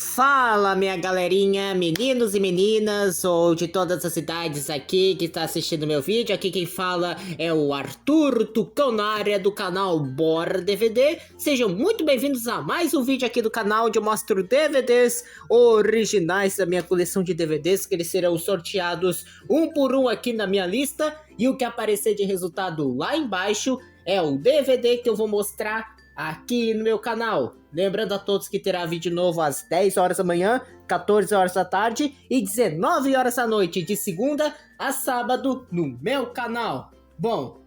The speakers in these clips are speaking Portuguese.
Fala, minha galerinha, meninos e meninas, ou de todas as idades aqui que está assistindo meu vídeo. Aqui quem fala é o Arthur Tucão na área do canal Bora DVD. Sejam muito bem-vindos a mais um vídeo aqui do canal onde eu mostro DVDs originais da minha coleção de DVDs, que eles serão sorteados um por um aqui na minha lista. E o que aparecer de resultado lá embaixo é o DVD que eu vou mostrar aqui no meu canal. Lembrando a todos que terá vídeo novo às 10 horas da manhã, 14 horas da tarde e 19 horas da noite, de segunda a sábado, no meu canal. Bom,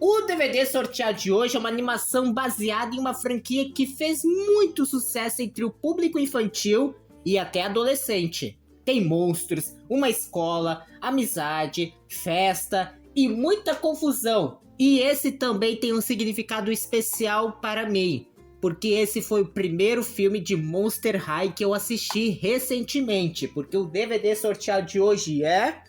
o DVD sorteado de hoje é uma animação baseada em uma franquia que fez muito sucesso entre o público infantil e até adolescente. Tem monstros, uma escola, amizade, festa e muita confusão. E esse também tem um significado especial para mim, porque esse foi o primeiro filme de Monster High que eu assisti recentemente, porque o DVD sorteado de hoje é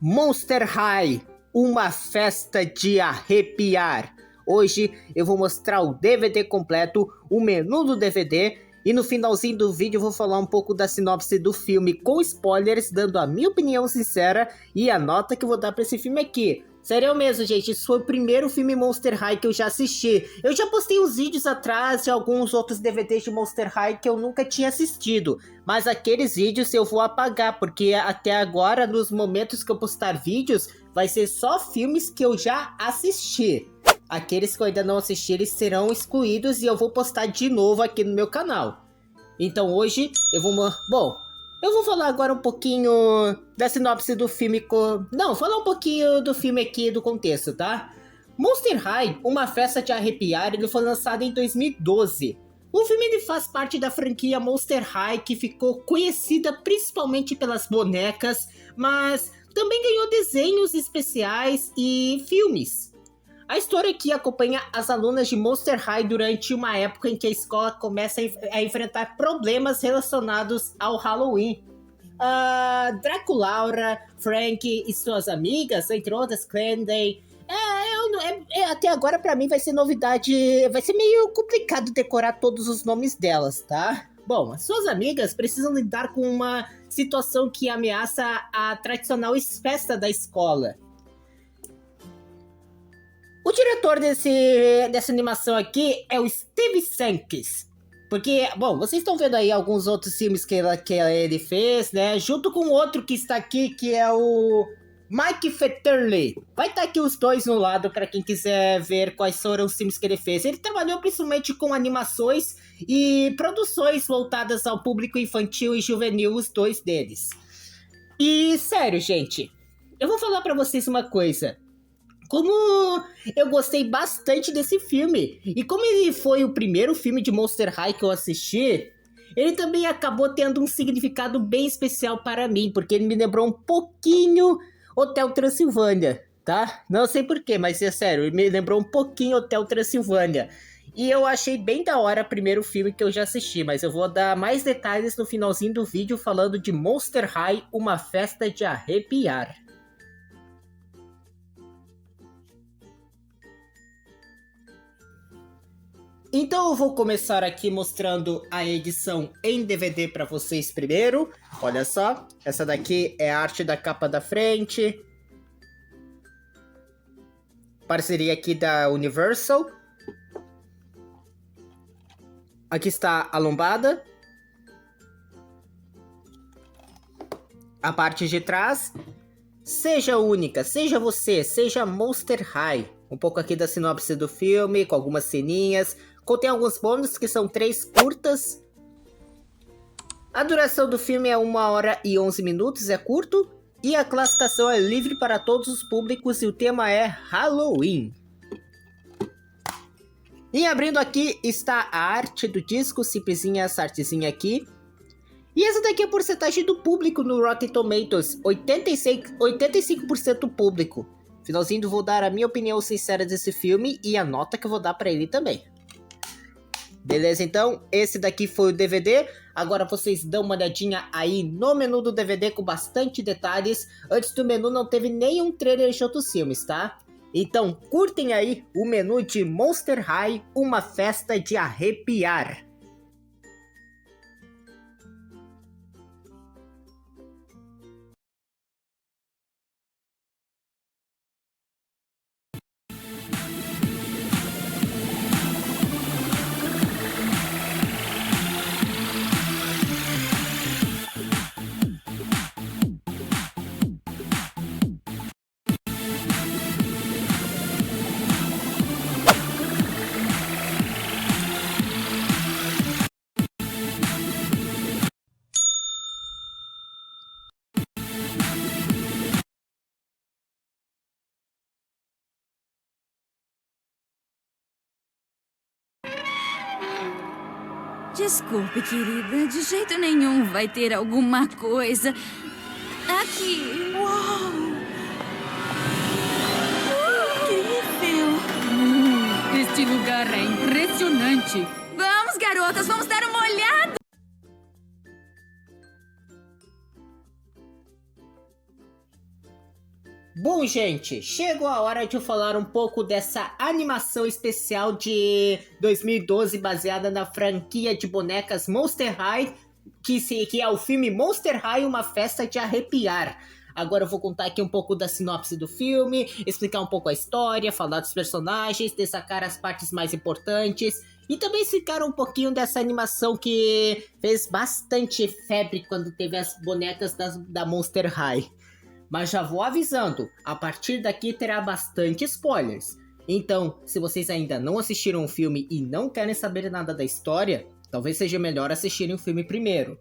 Monster High, uma festa de arrepiar. Hoje eu vou mostrar o DVD completo, o menu do DVD, e no finalzinho do vídeo eu vou falar um pouco da sinopse do filme com spoilers, dando a minha opinião sincera e a nota que eu vou dar para esse filme aqui. Sério mesmo, gente, esse foi o primeiro filme Monster High que eu já assisti. Eu já postei uns vídeos atrás de alguns outros DVDs de Monster High que eu nunca tinha assistido. Mas aqueles vídeos eu vou apagar, porque até agora, nos momentos que eu postar vídeos, vai ser só filmes que eu já assisti. Aqueles que eu ainda não assisti, eles serão excluídos e eu vou postar de novo aqui no meu canal. Então hoje eu vou... Bom, eu vou falar agora um pouquinho da sinopse do filme Não, falar um pouquinho do filme aqui, do contexto, tá? Monster High, uma festa de arrepiar, ele foi lançado em 2012. O filme ele faz parte da franquia Monster High, que ficou conhecida principalmente pelas bonecas, mas também ganhou desenhos especiais e filmes. A história aqui acompanha as alunas de Monster High durante uma época em que a escola começa a enfrentar problemas relacionados ao Halloween. Draculaura, Frank e suas amigas, entre outras, Clanday. Até agora pra mim vai ser novidade, vai ser meio complicado decorar todos os nomes delas, tá? Bom, as suas amigas precisam lidar com uma situação que ameaça a tradicional festa da escola. O diretor dessa animação aqui é o Steve Sankis. Porque, bom, vocês estão vendo aí alguns outros filmes que ele fez, né? Junto com outro que está aqui, que é o Mike Fetterly. Vai estar aqui os dois no lado para quem quiser ver quais foram os filmes que ele fez. Ele trabalhou principalmente com animações e produções voltadas ao público infantil e juvenil, os dois deles. E, sério, gente, eu vou falar para vocês uma coisa. Como eu gostei bastante desse filme, e como ele foi o primeiro filme de Monster High que eu assisti, ele também acabou tendo um significado bem especial para mim, porque ele me lembrou um pouquinho Hotel Transilvânia, tá? Não sei porquê, mas é sério, ele me lembrou um pouquinho Hotel Transilvânia. E eu achei bem da hora o primeiro filme que eu já assisti, mas eu vou dar mais detalhes no finalzinho do vídeo falando de Monster High, uma festa de arrepiar. Então eu vou começar aqui mostrando a edição em DVD para vocês primeiro. Olha só, essa daqui é a arte da capa da frente. Parceria aqui da Universal. Aqui está a lombada. A parte de trás. Seja única, seja você, seja Monster High. Um pouco aqui da sinopse do filme, com algumas ceninhas. Contém alguns bônus que são 3 curtas. A duração do filme é 1 hora e 11 minutos, é curto. E a classificação é livre para todos os públicos e o tema é Halloween. E abrindo aqui está a arte do disco, simplesinha essa artezinha aqui. E essa daqui é a porcentagem do público no Rotten Tomatoes, 85% público. Finalzinho vou dar a minha opinião sincera desse filme e a nota que eu vou dar para ele também. Beleza, então, esse daqui foi o DVD. Agora vocês dão uma olhadinha aí no menu do DVD com bastante detalhes. Antes do menu não teve nenhum trailer de outros filmes, tá? Então curtem aí o menu de Monster High, uma festa de arrepiar. Desculpe, querida. De jeito nenhum vai ter alguma coisa aqui. Uau! Incrível! Este lugar é impressionante. Vamos, garotas, vamos dar uma olhada. Bom, gente, chegou a hora de eu falar um pouco dessa animação especial de 2012 baseada na franquia de bonecas Monster High, que é o filme Monster High, Uma Festa de Arrepiar. Agora eu vou contar aqui um pouco da sinopse do filme, explicar um pouco a história, falar dos personagens, destacar as partes mais importantes e também explicar um pouquinho dessa animação que fez bastante febre quando teve as bonecas da Monster High. Mas já vou avisando, a partir daqui terá bastante spoilers. Então, se vocês ainda não assistiram o filme e não querem saber nada da história, talvez seja melhor assistirem o filme primeiro.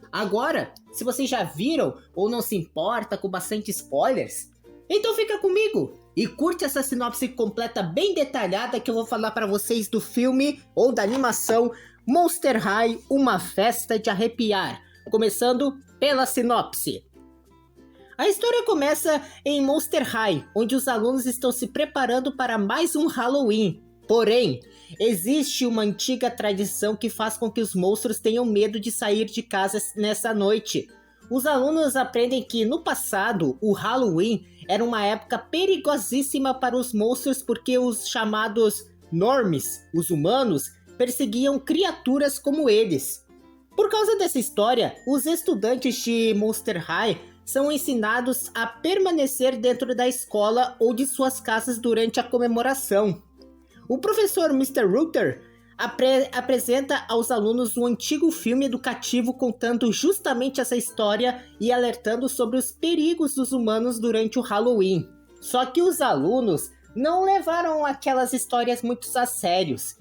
Agora, se vocês já viram ou não se importa com bastante spoilers, então fica comigo e curte essa sinopse completa bem detalhada que eu vou falar para vocês do filme ou da animação Monster High, Uma Festa de Arrepiar. Começando pela sinopse. A história começa em Monster High, onde os alunos estão se preparando para mais um Halloween. Porém, existe uma antiga tradição que faz com que os monstros tenham medo de sair de casa nessa noite. Os alunos aprendem que, no passado, o Halloween era uma época perigosíssima para os monstros porque os chamados Normies, os humanos, perseguiam criaturas como eles. Por causa dessa história, os estudantes de Monster High são ensinados a permanecer dentro da escola ou de suas casas durante a comemoração. O professor Mr. Ruther apresenta aos alunos um antigo filme educativo contando justamente essa história e alertando sobre os perigos dos humanos durante o Halloween. Só que os alunos não levaram aquelas histórias muito a sérios.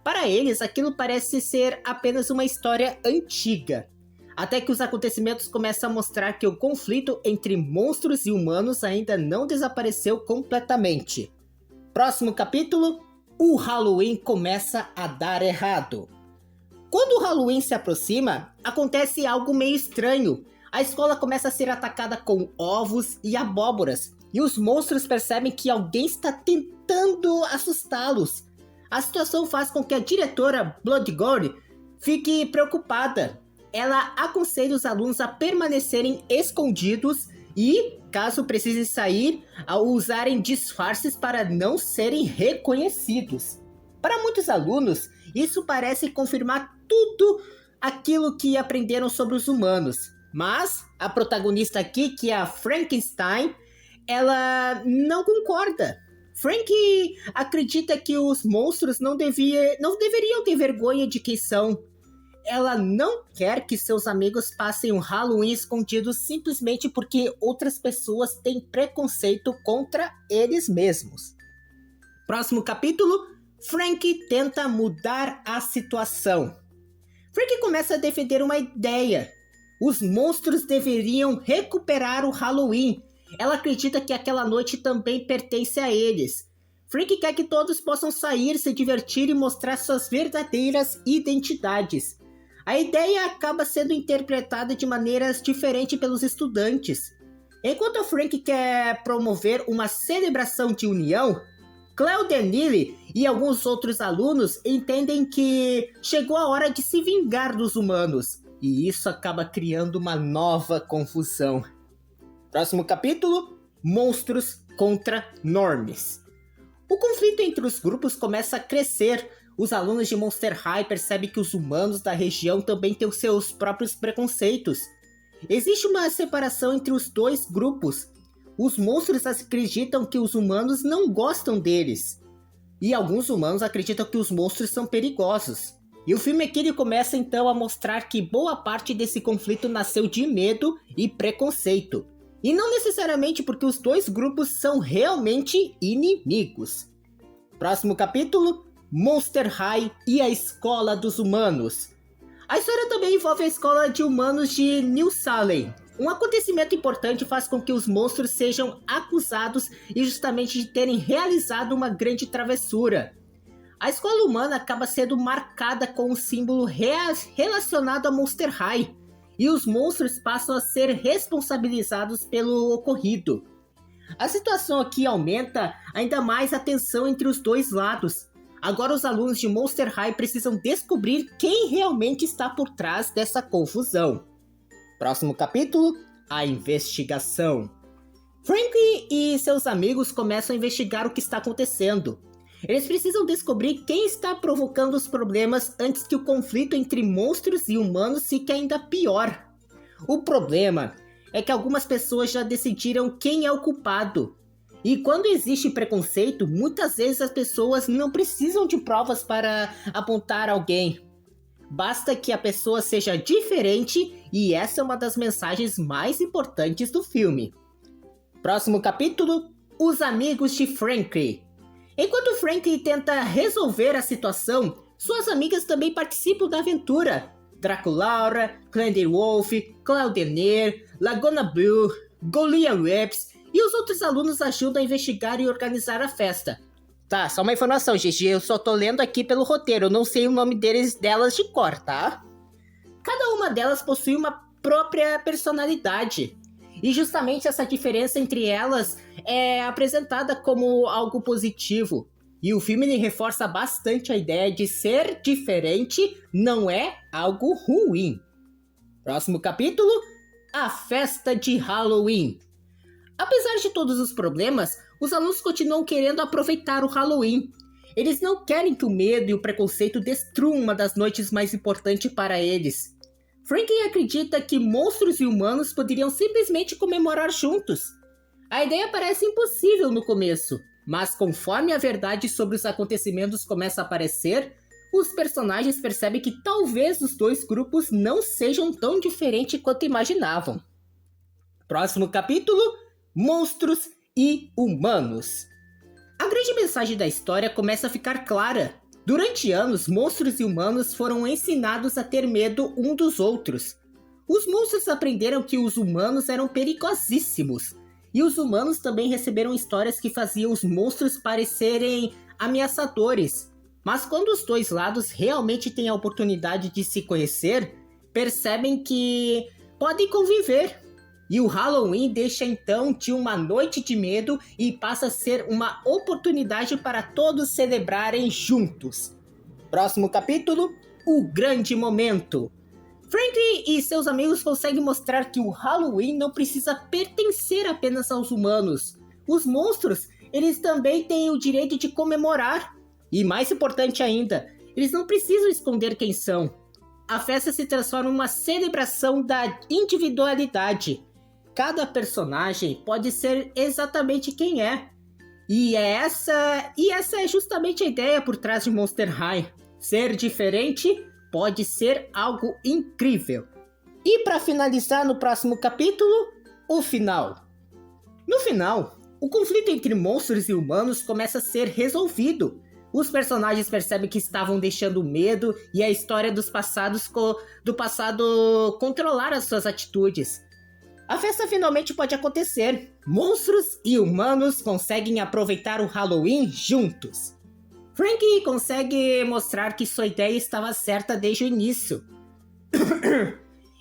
Para eles, aquilo parece ser apenas uma história antiga. Até que os acontecimentos começam a mostrar que o conflito entre monstros e humanos ainda não desapareceu completamente. Próximo capítulo, o Halloween começa a dar errado. Quando o Halloween se aproxima, acontece algo meio estranho. A escola começa a ser atacada com ovos e abóboras, e os monstros percebem que alguém está tentando assustá-los. A situação faz com que a diretora Bloodgourd fique preocupada. Ela aconselha os alunos a permanecerem escondidos e, caso precisem sair, a usarem disfarces para não serem reconhecidos. Para muitos alunos, isso parece confirmar tudo aquilo que aprenderam sobre os humanos. Mas a protagonista aqui, que é a Frankenstein, ela não concorda. Frank acredita que os monstros não deveriam ter vergonha de quem são. Ela não quer que seus amigos passem um Halloween escondidos simplesmente porque outras pessoas têm preconceito contra eles mesmos. Próximo capítulo, Frank tenta mudar a situação. Frank começa a defender uma ideia. Os monstros deveriam recuperar o Halloween. Ela acredita que aquela noite também pertence a eles. Frank quer que todos possam sair, se divertir e mostrar suas verdadeiras identidades. A ideia acaba sendo interpretada de maneiras diferentes pelos estudantes. Enquanto Frank quer promover uma celebração de união, Cleo Danili e alguns outros alunos entendem que chegou a hora de se vingar dos humanos, e isso acaba criando uma nova confusão. Próximo capítulo, Monstros contra Normies. O conflito entre os grupos começa a crescer. Os alunos de Monster High percebem que os humanos da região também têm os seus próprios preconceitos. Existe uma separação entre os dois grupos. Os monstros acreditam que os humanos não gostam deles. E alguns humanos acreditam que os monstros são perigosos. E o filme aqui ele começa então a mostrar que boa parte desse conflito nasceu de medo e preconceito. E não necessariamente porque os dois grupos são realmente inimigos. Próximo capítulo, Monster High e a Escola dos Humanos. A história também envolve a Escola de Humanos de New Salem. Um acontecimento importante faz com que os monstros sejam acusados injustamente de terem realizado uma grande travessura. a escola humana acaba sendo marcada com um símbolo relacionado a Monster High, e os monstros passam a ser responsabilizados pelo ocorrido. A situação aqui aumenta ainda mais a tensão entre os dois lados. Agora os alunos de Monster High precisam descobrir quem realmente está por trás dessa confusão. Próximo capítulo, a investigação. Frankie e seus amigos começam a investigar o que está acontecendo. Eles precisam descobrir quem está provocando os problemas antes que o conflito entre monstros e humanos fique ainda pior. O problema é que algumas pessoas já decidiram quem é o culpado. E quando existe preconceito, muitas vezes as pessoas não precisam de provas para apontar alguém. Basta que a pessoa seja diferente, e essa é uma das mensagens mais importantes do filme. Próximo capítulo, os amigos de Frankie. Enquanto Frankie tenta resolver a situação, suas amigas também participam da aventura. Draculaura, Clandy Wolf, Claudener, Laguna Blue, Golia Reps e os outros alunos ajudam a investigar e organizar a festa. Tá, só uma informação, GG, eu só tô lendo aqui pelo roteiro, eu não sei o nome delas de cor, tá? Cada uma delas possui uma própria personalidade. E justamente essa diferença entre elas é apresentada como algo positivo. E o filme reforça bastante a ideia de ser diferente não é algo ruim. Próximo capítulo, a festa de Halloween. Apesar de todos os problemas, os alunos continuam querendo aproveitar o Halloween. Eles não querem que o medo e o preconceito destruam uma das noites mais importantes para eles. Frankie acredita que monstros e humanos poderiam simplesmente comemorar juntos. A ideia parece impossível no começo, mas conforme a verdade sobre os acontecimentos começa a aparecer, os personagens percebem que talvez os dois grupos não sejam tão diferentes quanto imaginavam. Próximo capítulo, monstros e humanos. A grande mensagem da história começa a ficar clara. Durante anos, monstros e humanos foram ensinados a ter medo um dos outros. Os monstros aprenderam que os humanos eram perigosíssimos. E os humanos também receberam histórias que faziam os monstros parecerem ameaçadores. Mas quando os dois lados realmente têm a oportunidade de se conhecer, percebem que podem conviver. E o Halloween deixa então de uma noite de medo e passa a ser uma oportunidade para todos celebrarem juntos. Próximo capítulo, o grande momento. Frankie e seus amigos conseguem mostrar que o Halloween não precisa pertencer apenas aos humanos. Os monstros, eles também têm o direito de comemorar. E mais importante ainda, eles não precisam esconder quem são. A festa se transforma em uma celebração da individualidade. Cada personagem pode ser exatamente quem é. E essa é justamente a ideia por trás de Monster High. Ser diferente pode ser algo incrível. E para finalizar no próximo capítulo, o final. No final, o conflito entre monstros e humanos começa a ser resolvido. Os personagens percebem que estavam deixando medo e a história do passado controlar as suas atitudes. A festa finalmente pode acontecer. Monstros e humanos conseguem aproveitar o Halloween juntos. Frankie consegue mostrar que sua ideia estava certa desde o início.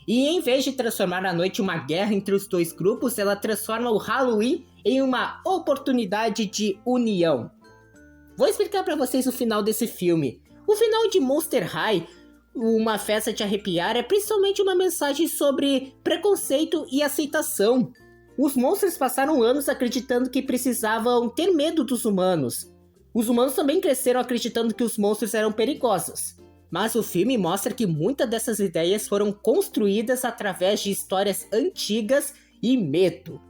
E em vez de transformar a noite em uma guerra entre os dois grupos, ela transforma o Halloween em uma oportunidade de união. Vou explicar para vocês o final desse filme. O final de Monster High, uma festa de arrepiar, é principalmente uma mensagem sobre preconceito e aceitação. Os monstros passaram anos acreditando que precisavam ter medo dos humanos. Os humanos também cresceram acreditando que os monstros eram perigosos. Mas o filme mostra que muitas dessas ideias foram construídas através de histórias antigas e medo.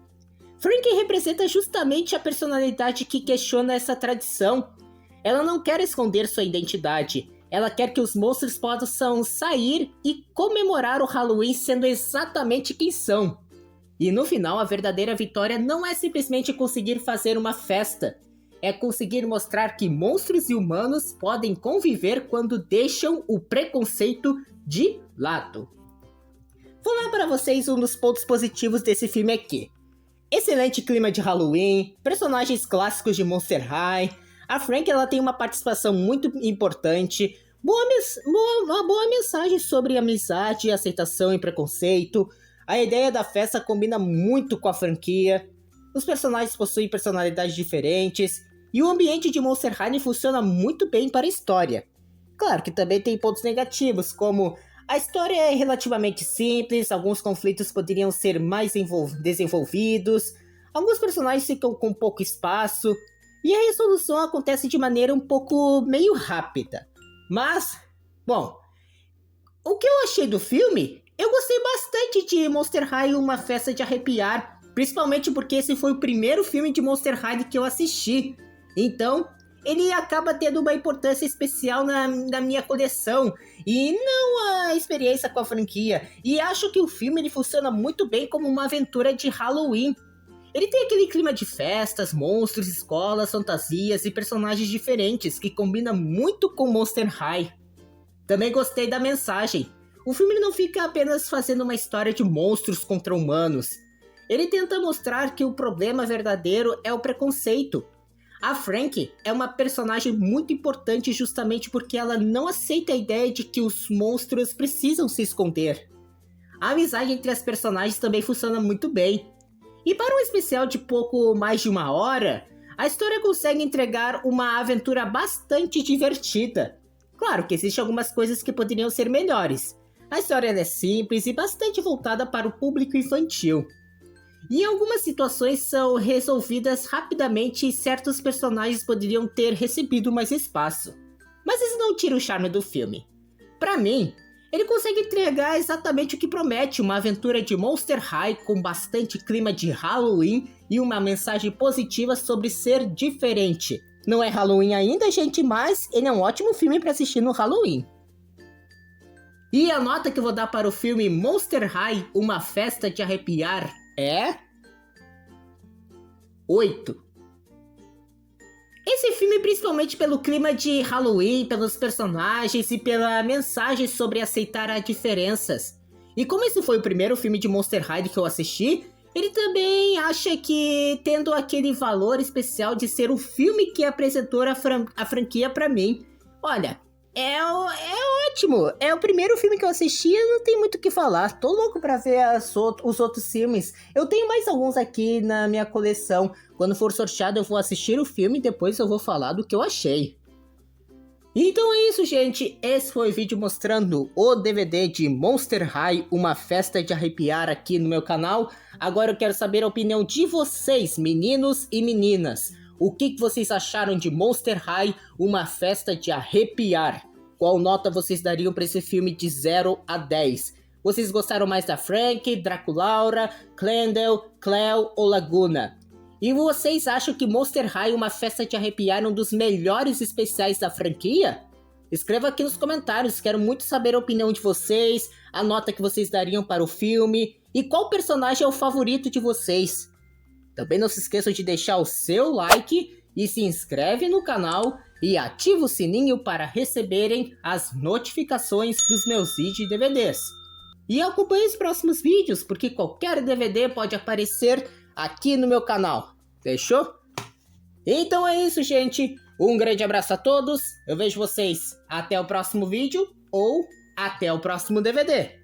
Frankie representa justamente a personalidade que questiona essa tradição. Ela não quer esconder sua identidade. Ela quer que os monstros possam sair e comemorar o Halloween sendo exatamente quem são. E no final, a verdadeira vitória não é simplesmente conseguir fazer uma festa. É conseguir mostrar que monstros e humanos podem conviver quando deixam o preconceito de lado. Vou dar para vocês um dos pontos positivos desse filme aqui. Excelente clima de Halloween, personagens clássicos de Monster High, A Frankie, ela tem uma participação muito importante, uma boa mensagem sobre amizade, aceitação e preconceito. A ideia da festa combina muito com a franquia. Os personagens possuem personalidades diferentes e o ambiente de Monster High funciona muito bem para a história. Claro que também tem pontos negativos, como a história é relativamente simples, alguns conflitos poderiam ser mais desenvolvidos, alguns personagens ficam com pouco espaço e a resolução acontece de maneira um pouco meio rápida. Mas, bom, o que eu achei do filme? Eu gostei bastante de Monster High Uma Festa de Arrepiar, principalmente porque esse foi o primeiro filme de Monster High que eu assisti. Então, ele acaba tendo uma importância especial na minha coleção, e não a experiência com a franquia. E acho que o filme ele funciona muito bem como uma aventura de Halloween. Ele tem aquele clima de festas, monstros, escolas, fantasias e personagens diferentes que combina muito com Monster High. Também gostei da mensagem. O filme não fica apenas fazendo uma história de monstros contra humanos. Ele tenta mostrar que o problema verdadeiro é o preconceito. A Frankie é uma personagem muito importante justamente porque ela não aceita a ideia de que os monstros precisam se esconder. A amizade entre as personagens também funciona muito bem. E para um especial de pouco mais de 1 hora, a história consegue entregar uma aventura bastante divertida. Claro que existem algumas coisas que poderiam ser melhores. A história é simples e bastante voltada para o público infantil. E algumas situações são resolvidas rapidamente e certos personagens poderiam ter recebido mais espaço. Mas isso não tira o charme do filme. Para mim, ele consegue entregar exatamente o que promete, uma aventura de Monster High com bastante clima de Halloween e uma mensagem positiva sobre ser diferente. Não é Halloween ainda, gente, mas ele é um ótimo filme para assistir no Halloween. E a nota que eu vou dar para o filme Monster High Uma Festa de Arrepiar é 8. Esse filme, principalmente pelo clima de Halloween, pelos personagens e pela mensagem sobre aceitar as diferenças. E como esse foi o primeiro filme de Monster High que eu assisti, ele também acha que tendo aquele valor especial de ser o filme que apresentou a franquia pra mim. Olha, é ótimo, é o primeiro filme que eu assisti, eu não tenho muito o que falar, tô louco pra ver os outros filmes. Eu tenho mais alguns aqui na minha coleção, quando for sorteado eu vou assistir o filme e depois eu vou falar do que eu achei. Então é isso, gente, esse foi o vídeo mostrando o DVD de Monster High Uma Festa de Arrepiar aqui no meu canal. Agora eu quero saber a opinião de vocês, meninos e meninas. O que vocês acharam de Monster High Uma Festa de Arrepiar? Qual nota vocês dariam para esse filme de 0 a 10? Vocês gostaram mais da Frankie, Draculaura, Clendel, Cleo ou Laguna? E vocês acham que Monster High Uma Festa de Arrepiar é um dos melhores especiais da franquia? Escreva aqui nos comentários, quero muito saber a opinião de vocês, a nota que vocês dariam para o filme e qual personagem é o favorito de vocês. Também não se esqueçam de deixar o seu like e se inscreve no canal e ativa o sininho para receberem as notificações dos meus vídeos e DVDs. E acompanhe os próximos vídeos, porque qualquer DVD pode aparecer aqui no meu canal. Fechou? Então é isso, gente. Um grande abraço a todos. Eu vejo vocês até o próximo vídeo ou até o próximo DVD.